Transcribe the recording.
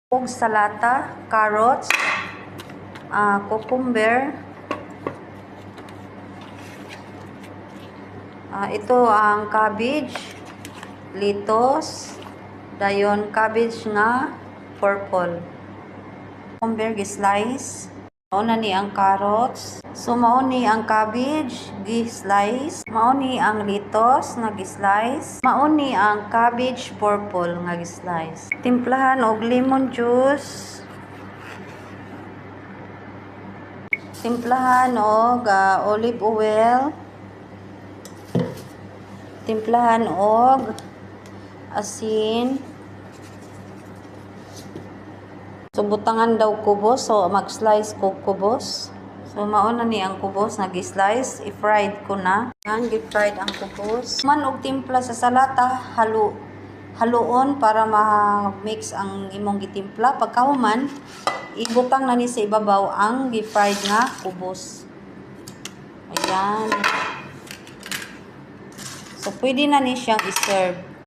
ug salata, carrots, cucumber. Ito ang cabbage, lettuce, dayon cabbage nga purple. Cucumber gi-slice. Mao na ni ang carrots. So mao ni ang cabbage gi-slice. Mao ni ang lettuce nga gi-slice. Mao ni ang cabbage purple nga gi-slice. Timplahan og lemon juice. Timplahan og olive oil. Timplahan og asin. So butangan daw kubos, so mag-slice ko kubos. So mao na ni ang kubos nga gi-slice, i-fried ko na. Ang gi-fried ang kubos. Man og timpla sa salata, haluon para ma-mix ang imong gitimpla. Pagkahuman, ibutang na ni sa ibabaw ang gi-fried nga kubos. Ayan. So pwede na ni siyang i-serve.